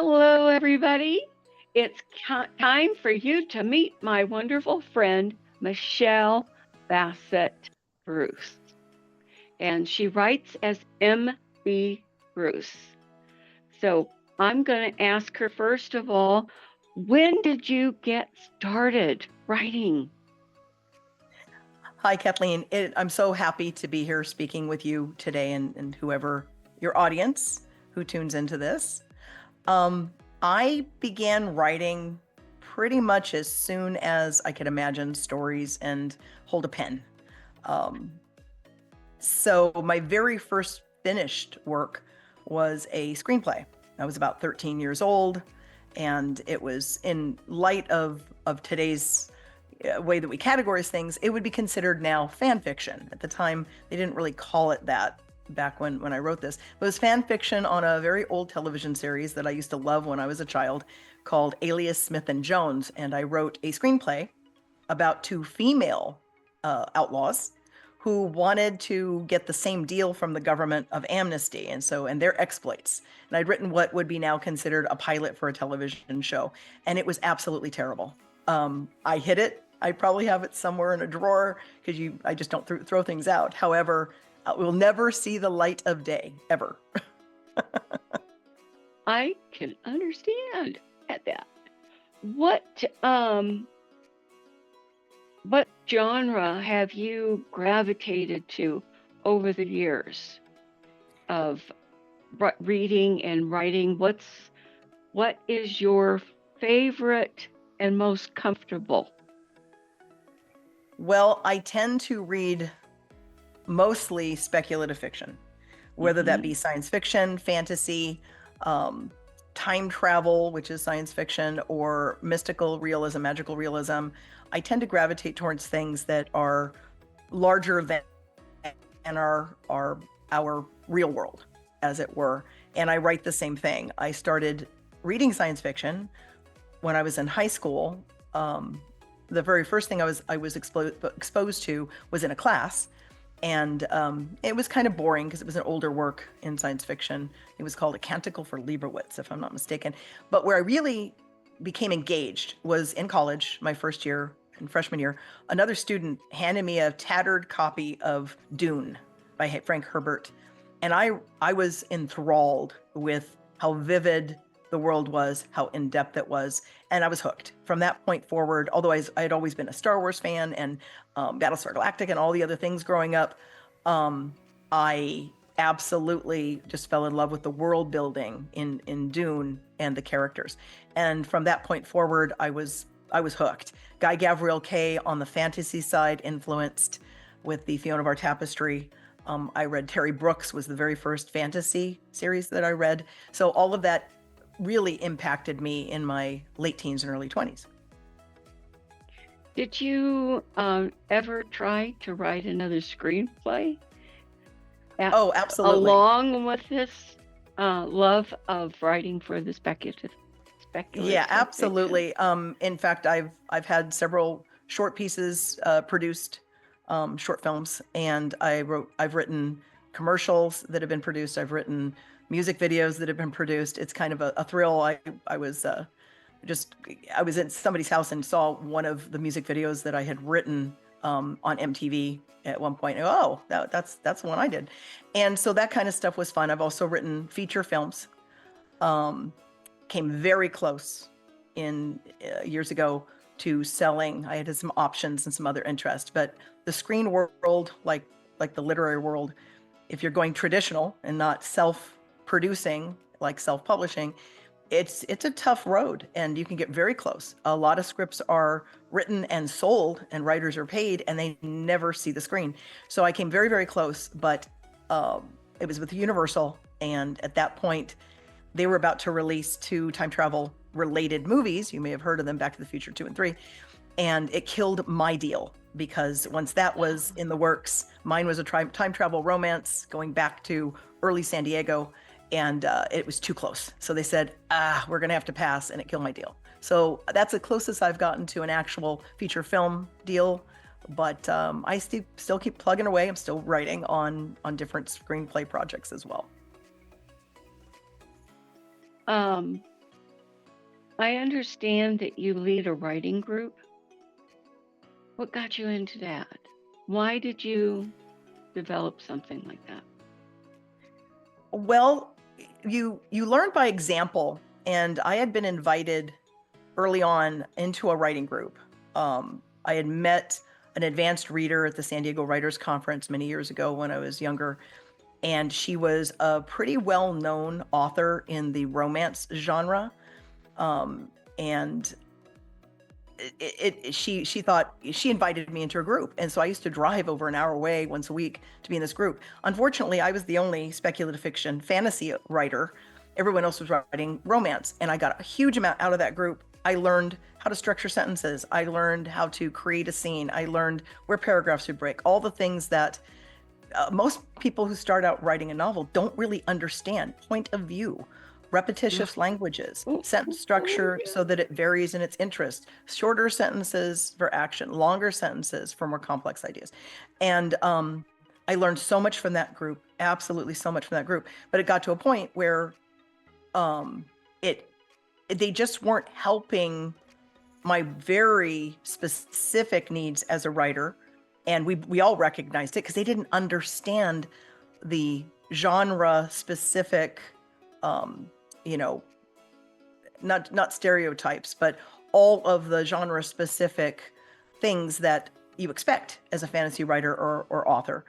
Hello, everybody. It's time for you to meet my wonderful friend, Michelle Bassett Bruce. And she writes as M.B. Bruce. So I'm going to ask her, first of all, when did you get started writing? Hi, Kathleen. I'm so happy to be here speaking with you today and whoever your audience who tunes into this. I began writing pretty much as soon as I could imagine stories and hold a pen. So my very first finished work was a screenplay. I was about 13 years old, and it was in light of today's way that we categorize things, it would be considered now fan fiction. At the time, they didn't really call it that back when I wrote this. It was fan fiction on a very old television series that I used to love when I was a child called Alias Smith and Jones. And I wrote a screenplay about two female outlaws who wanted to get the same deal from the government of amnesty and their exploits. And I'd written what would be now considered a pilot for a television show, and it was absolutely terrible. I hid it. I probably have it somewhere in a drawer because I just don't throw things out. However, it will never see the light of day, ever. I can understand at that. What genre have you gravitated to over the years of reading and writing? What is your favorite and most comfortable? Well, I tend to read mostly speculative fiction, whether that be science fiction, fantasy, time travel, which is science fiction, or mystical realism, magical realism. I tend to gravitate towards things that are larger than our real world, as it were. And I write the same thing. I started reading science fiction when I was in high school. The very first thing I was exposed to was in a class, and it was kind of boring because it was an older work in science fiction. It was called A Canticle for Leibowitz, if I'm not mistaken. But where I really became engaged was in college, my first year, in freshman year. Another student handed me a tattered copy of Dune by Frank Herbert, and I was enthralled with how vivid the world was, how in-depth it was, and I was hooked. From that point forward, although I had always been a Star Wars fan and Battlestar Galactica and all the other things growing up, I absolutely just fell in love with the world building in Dune and the characters. And from that point forward, I was hooked. Guy Gavriel Kay on the fantasy side, influenced with the Fiona of Our Tapestry. I read Terry Brooks was the very first fantasy series that I read. So all of that really impacted me in my late teens and early 20s. Did you ever try to write another screenplay? Oh, absolutely. Along with this love of writing for the speculative yeah, absolutely. In fact, I've had several short pieces produced, short films, and I've written commercials that have been produced. I've written music videos that have been produced. It's kind of a thrill. I was in somebody's house and saw one of the music videos that I had written on MTV at one point. Oh, that's the one I did. And so that kind of stuff was fun. I've also written feature films. Came very close in years ago to selling. I had some options and some other interest, but the screen world, like the literary world, if you're going traditional and not self-producing, like self-publishing, it's a tough road, and you can get very close. A lot of scripts are written and sold, and writers are paid, and they never see the screen. So I came very, very close, but it was with Universal, and at that point, they were about to release 2 time travel related movies. You may have heard of them, Back to the Future 2 and 3. And it killed my deal, because once that was in the works, mine was a time travel romance going back to early San Diego, and it was too close. So they said, we're going to have to pass, and it killed my deal. So that's the closest I've gotten to an actual feature film deal. But I still keep plugging away. I'm still writing on different screenplay projects as well. I understand that you lead a writing group. What got you into that? Why did you develop something like that? Well, you learn by example, and I had been invited early on into a writing group. I had met an advanced reader at the San Diego Writers Conference many years ago when I was younger, and she was a pretty well-known author in the romance genre. And she thought, she invited me into her group, and so I used to drive over an hour away once a week to be in this group. Unfortunately, I was the only speculative fiction fantasy writer. Everyone else was writing romance, and I got a huge amount out of that group. I learned how to structure sentences. I learned how to create a scene. I learned where paragraphs would break, all the things that most people who start out writing a novel don't really understand. Point of view, repetitious languages, sentence structure so that it varies in its interest, shorter sentences for action, longer sentences for more complex ideas. And I learned so much from that group, absolutely so much from that group. But it got to a point where they just weren't helping my very specific needs as a writer. And we all recognized it because they didn't understand the genre specific, not stereotypes, but all of the genre specific things that you expect as a fantasy writer or author.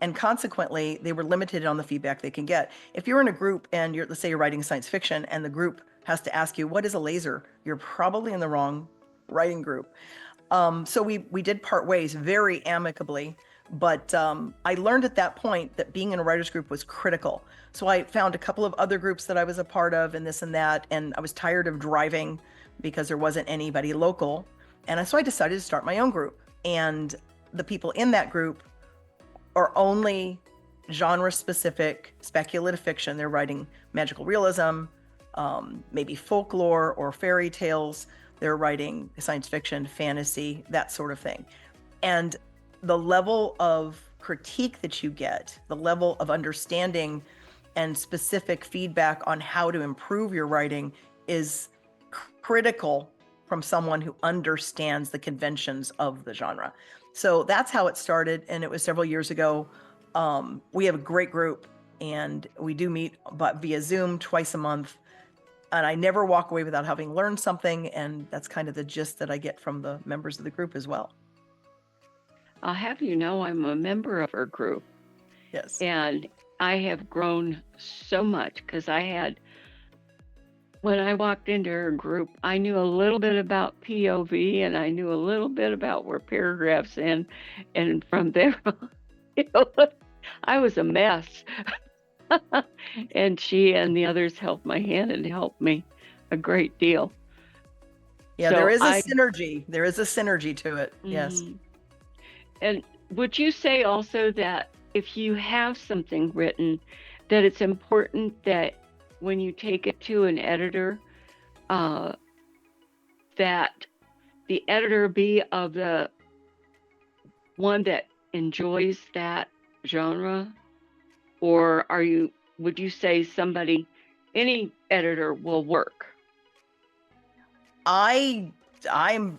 And consequently, they were limited on the feedback they can get. If you're in a group and let's say you're writing science fiction and the group has to ask you, what is a laser? You're probably in the wrong writing group. So we did part ways very amicably, but I learned at that point that being in a writer's group was critical. So I found a couple of other groups that I was a part of and this and that, and I was tired of driving because there wasn't anybody local. And so I decided to start my own group. And the people in that group are only genre-specific speculative fiction. They're writing magical realism, maybe folklore or fairy tales. They're writing science fiction, fantasy, that sort of thing. And the level of critique that you get, the level of understanding and specific feedback on how to improve your writing is critical from someone who understands the conventions of the genre. So that's how it started, and it was several years ago. We have a great group, and we do meet via Zoom twice a month. And I never walk away without having learned something, and that's kind of the gist that I get from the members of the group as well. I'll have you know I'm a member of her group. Yes. And I have grown so much because when I walked into her group, I knew a little bit about POV and I knew a little bit about where paragraphs end. And from there, I was a mess. And she and the others held my hand and helped me a great deal. Yeah, so there is a synergy. There is a synergy to it. Mm-hmm. Yes. And would you say also that if you have something written, that it's important that when you take it to an editor, that the editor be of the one that enjoys that genre? Or would you say any editor will work? I'm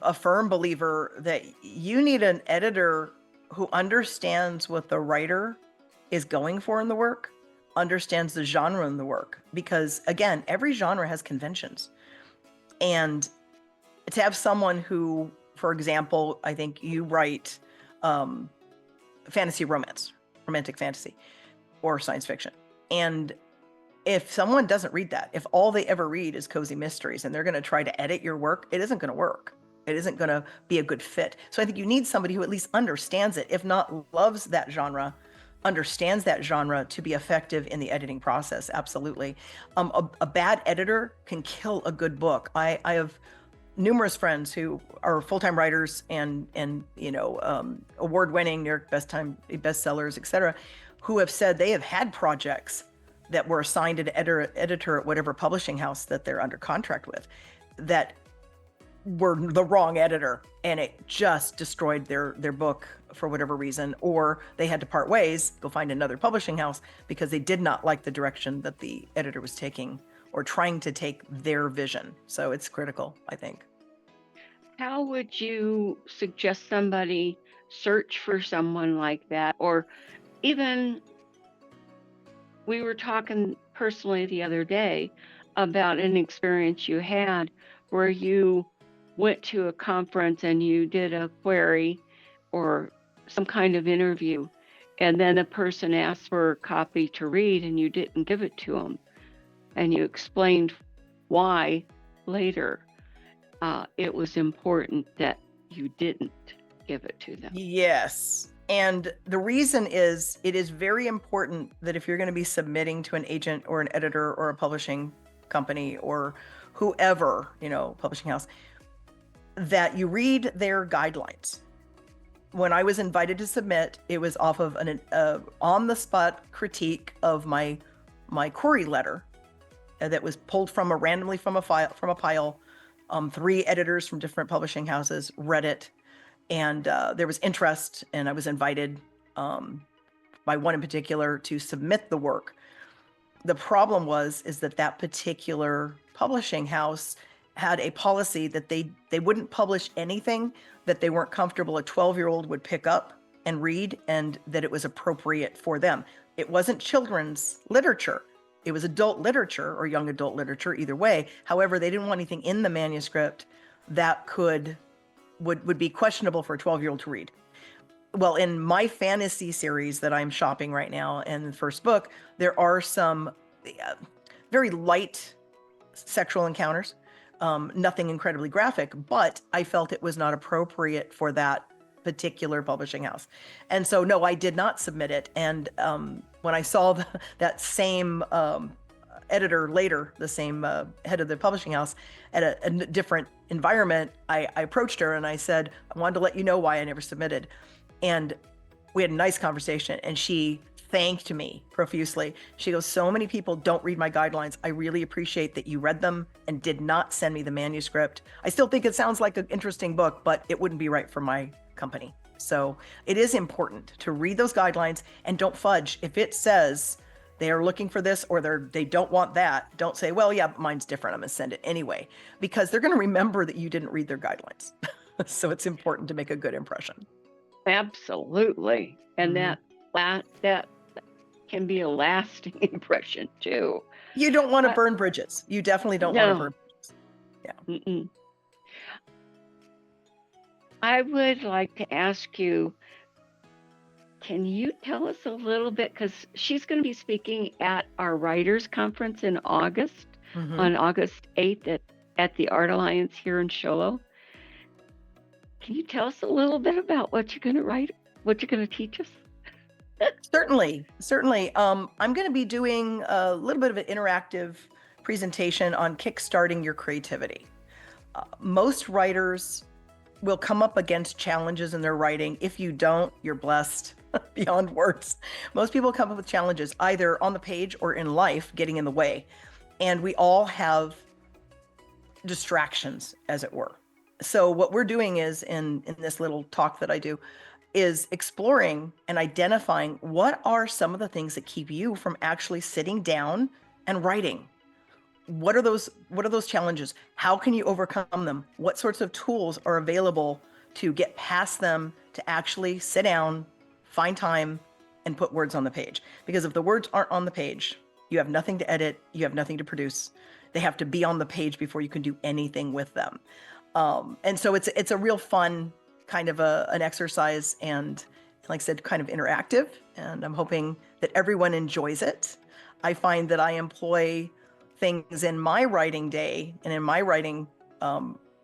a firm believer that you need an editor who understands what the writer is going for in the work, understands the genre in the work, because again, every genre has conventions. And to have someone who, for example, I think you write fantasy romance, romantic fantasy, or science fiction. And if someone doesn't read that, if all they ever read is cozy mysteries and they're going to try to edit your work, it isn't going to work. It isn't going to be a good fit. So I think you need somebody who at least understands it, if not loves that genre, understands that genre to be effective in the editing process. Absolutely. A bad editor can kill a good book. I have numerous friends who are full-time writers and award-winning New York bestsellers, etc., who have said they have had projects that were assigned an editor at whatever publishing house that they're under contract with that were the wrong editor, and it just destroyed their book for whatever reason, or they had to part ways, go find another publishing house because they did not like the direction that the editor was taking or trying to take their vision. So it's critical, I think. How would you suggest somebody search for someone like that? Or even, we were talking personally the other day about an experience you had where you went to a conference and you did a query or some kind of interview, and then a person asked for a copy to read and you didn't give it to them, and you explained why later. It was important that you didn't give it to them. Yes. And the reason is, it is very important that if you're going to be submitting to an agent or an editor or a publishing company or whoever, publishing house, that you read their guidelines. When I was invited to submit, it was off of an on-the-spot critique of my query letter that was pulled randomly from a pile. 3 editors from different publishing houses read it, and there was interest, and I was invited by one in particular to submit the work. The problem is that particular publishing house had a policy that they wouldn't publish anything that they weren't comfortable a 12-year-old would pick up and read, and that it was appropriate for them. It wasn't children's literature. It was adult literature or young adult literature, either way. However, they didn't want anything in the manuscript that would be questionable for a 12-year-old to read. Well, in my fantasy series that I'm shopping right now, and the first book, there are some very light sexual encounters, nothing incredibly graphic, but I felt it was not appropriate for that particular publishing house. And so, no, I did not submit it. And when I saw that same editor later, the same head of the publishing house at a different environment, I approached her and I said, I wanted to let you know why I never submitted. And we had a nice conversation, and she thanked me profusely. She goes, so many people don't read my guidelines. I really appreciate that you read them and did not send me the manuscript. I still think it sounds like an interesting book, but it wouldn't be right for my company. So it is important to read those guidelines and don't fudge. If it says they are looking for this or they don't want that, don't say, well, yeah, mine's different, I'm gonna send it anyway, because they're gonna remember that you didn't read their guidelines. So it's important to make a good impression. Absolutely. And Mhm. that can be a lasting impression too. You don't want to burn bridges. You definitely don't want to burn bridges. Yeah. Mm-mm. I would like to ask you, can you tell us a little bit, because she's going to be speaking at our writers conference in August, on August 8th at the Art Alliance here in Show Low. Can you tell us a little bit about what you're going to write, what you're going to teach us? Certainly. I'm going to be doing a little bit of an interactive presentation on kickstarting your creativity. Most writers will come up against challenges in their writing. If you don't, you're blessed beyond words. Most people come up with challenges either on the page or in life getting in the way. And we all have distractions, as it were. So what we're doing is, in this little talk that I do, is exploring and identifying what are some of the things that keep you from actually sitting down and writing. What are those challenges? How can you overcome them? What sorts of tools are available to get past them, to actually sit down, find time, and put words on the page? Because if the words aren't on the page, you have nothing to edit, you have nothing to produce. They have to be on the page before you can do anything with them. And so it's a real fun kind of an exercise, and like I said, kind of interactive. And I'm hoping that everyone enjoys it. I find that I employ things in my writing day and in my writing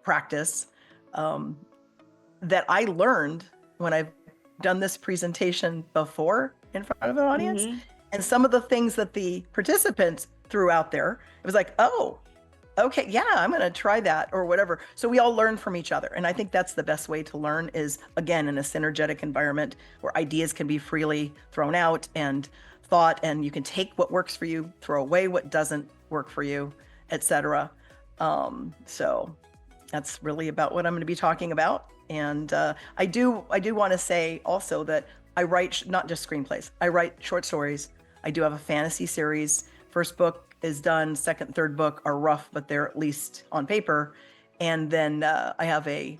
practice that I learned when I've done this presentation before in front of an audience. And some of the things that the participants threw out there, it was like, oh, okay, yeah, I'm going to try that or whatever. So we all learn from each other. And I think that's the best way to learn is, again, in a synergetic environment where ideas can be freely thrown out and thought, and you can take what works for you, throw away what doesn't work for you, etc. So that's really about what I'm going to be talking about. And I do want to say also that I write not just screenplays. I write short stories. I do have a fantasy series. First book is done. Second, third book are rough, but they're at least on paper. And then I have a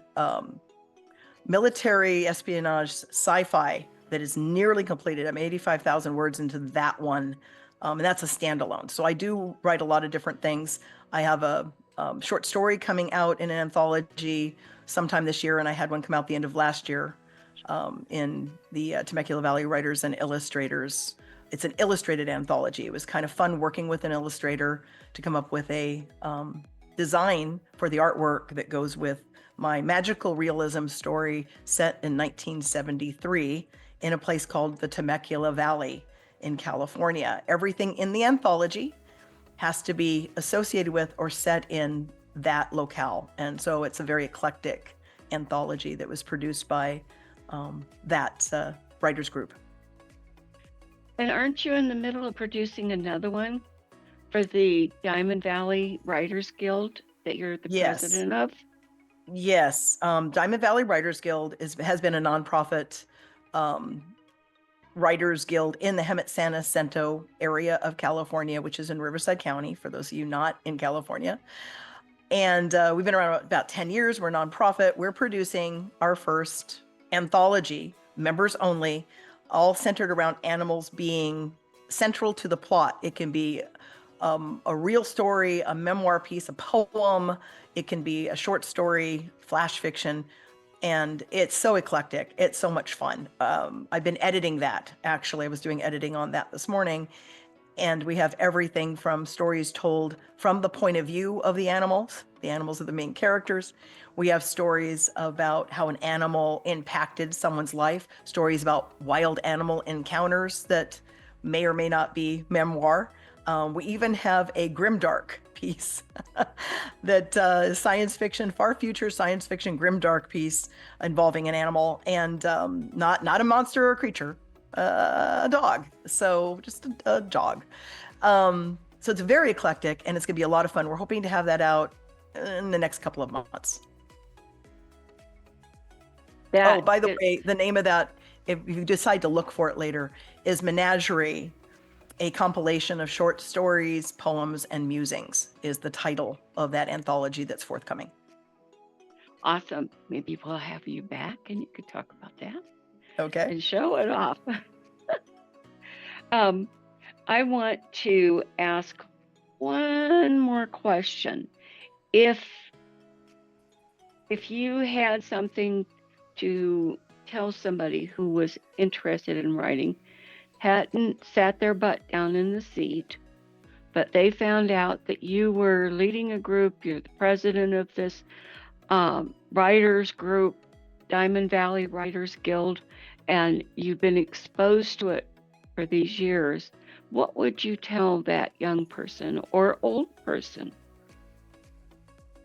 military espionage sci-fi that is nearly completed. I'm 85,000 words into that one, and that's a standalone. So I do write a lot of different things. I have a short story coming out in an anthology sometime this year, and I had one come out the end of last year in the Temecula Valley Writers and Illustrators. It's an illustrated anthology. It was kind of fun working with an illustrator to come up with a design for the artwork that goes with my magical realism story set in 1973 in a place called the Temecula Valley in California. Everything in the anthology has to be associated with or set in that locale. And so it's a very eclectic anthology that was produced by that writers group. And aren't you in the middle of producing another one for the Diamond Valley Writers Guild that you're the president of? Yes. Diamond Valley Writers Guild has been a nonprofit writers guild in the Hemet San Jacinto area of California, which is in Riverside County, for those of you not in California. And we've been around about 10 years. We're a nonprofit. We're producing our first anthology, members only, all centered around animals being central to the plot. It can be a real story, a memoir piece, a poem. It can be a short story, flash fiction. And it's so eclectic. It's so much fun. I've been editing that, actually. I was doing editing on that this morning. And we have everything from stories told from the point of view of the animals. The animals are the main characters. We have stories about how an animal impacted someone's life, stories about wild animal encounters that may or may not be memoir. We even have a grimdark piece that is science fiction, far future science fiction grimdark piece involving an animal and not a monster or a creature, a dog. So just a dog. So it's very eclectic and it's going to be a lot of fun. We're hoping to have that out in the next couple of months. By the way, the name of that, if you decide to look for it later, is Menagerie. A compilation of short stories, poems, and musings is the title of that anthology that's forthcoming. Awesome. Maybe we'll have you back and you could talk about that. Okay. And show it off. I want to ask one more question. If you had something to tell somebody who was interested in writing, hadn't sat their butt down in the seat, but they found out that you were leading a group, you're the president of this writers group, Diamond Valley Writers Guild, and you've been exposed to it for these years, what would you tell that young person or old person?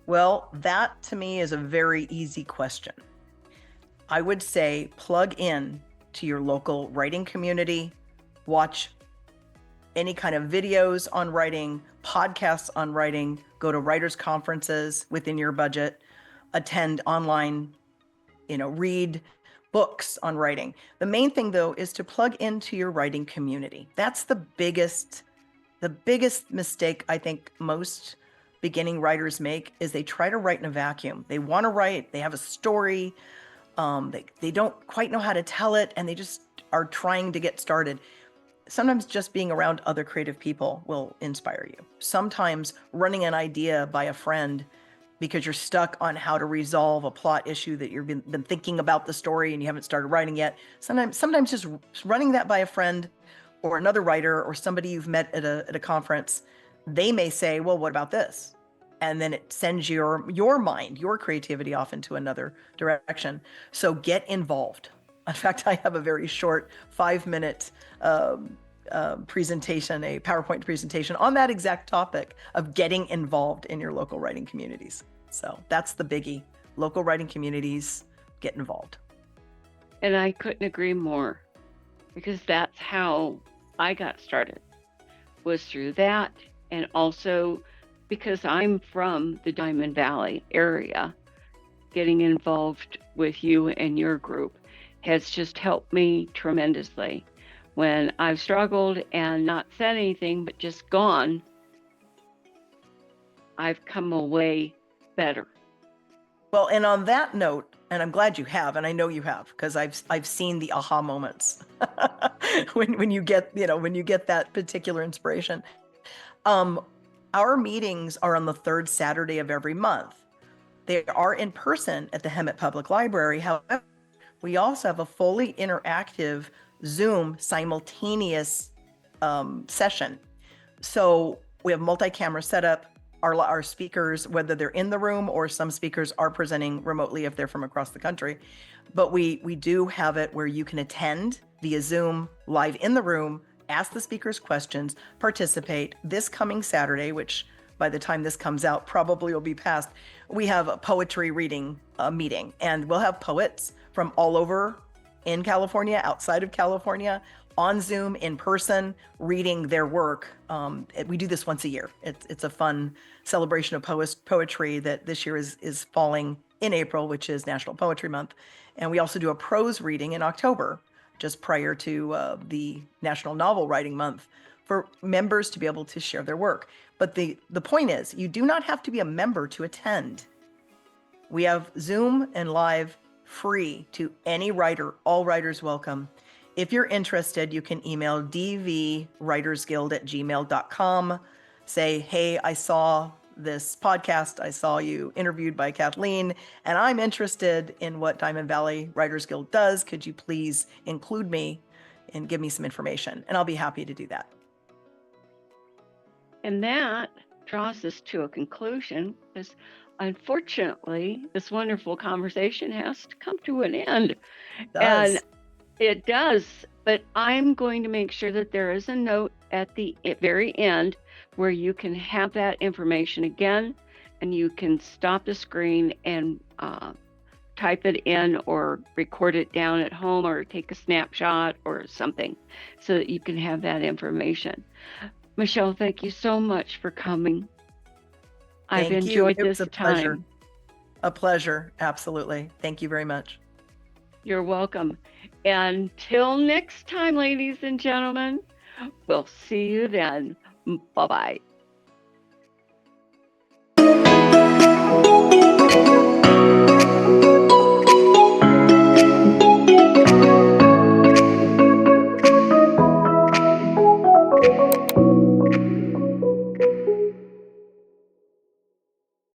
Well, that to me is a very easy question. I would say plug in to your local writing community, watch any kind of videos on writing, podcasts on writing, go to writers' conferences within your budget, attend online, read books on writing. The main thing, though, is to plug into your writing community. That's the biggest mistake I think most beginning writers make is they try to write in a vacuum. They want to write, they have a story, they don't quite know how to tell it, and they just are trying to get started. Sometimes just being around other creative people will inspire you. Sometimes running an idea by a friend because you're stuck on how to resolve a plot issue that you've been thinking about the story and you haven't started writing yet. Sometimes just running that by a friend or another writer or somebody you've met at a conference, they may say, well, what about this? And then it sends your mind, your creativity off into another direction. So get involved. In fact, I have a very short 5-minute presentation, a PowerPoint presentation on that exact topic of getting involved in your local writing communities. So that's the biggie. Local writing communities, get involved. And I couldn't agree more, because that's how I got started, was through that. And also because I'm from the Diamond Valley area, getting involved with you and your group has just helped me tremendously. When I've struggled and not said anything, but just gone, I've come away better. Well, and on that note, and I'm glad you have, and I know you have, because I've seen the aha moments when you get that particular inspiration. Our meetings are on the third Saturday of every month. They are in person at the Hemet Public Library. However, we also have a fully interactive Zoom simultaneous session. So we have multi-camera setup. Our speakers, whether they're in the room or some speakers are presenting remotely if they're from across the country, but we do have it where you can attend via Zoom live in the room, ask the speakers questions, participate. This coming Saturday, which by the time this comes out probably will be past, we have a poetry reading meeting, and we'll have poets from all over in California, outside of California, on Zoom, in person, reading their work. We do this once a year. It's a fun celebration of poetry that this year is falling in April, which is National Poetry Month. And we also do a prose reading in October, just prior to the National Novel Writing Month, for members to be able to share their work. But the point is, you do not have to be a member to attend. We have Zoom and live free to any writer. All writers welcome. If you're interested, you can email dvwritersguild@gmail.com. Say, hey, I saw this podcast. I saw you interviewed by Kathleen, and I'm interested in what Diamond Valley Writers Guild does. Could you please include me and give me some information? And I'll be happy to do that. And that draws us to a conclusion, because unfortunately, this wonderful conversation has to come to an end. And it does, but I'm going to make sure that there is a note at the very end where you can have that information again, and you can stop the screen and type it in or record it down at home or take a snapshot or something so that you can have that information. Michelle, thank you so much for coming. I've enjoyed this time. A pleasure. Absolutely. Thank you very much. You're welcome. Until next time, ladies and gentlemen, we'll see you then. Bye-bye.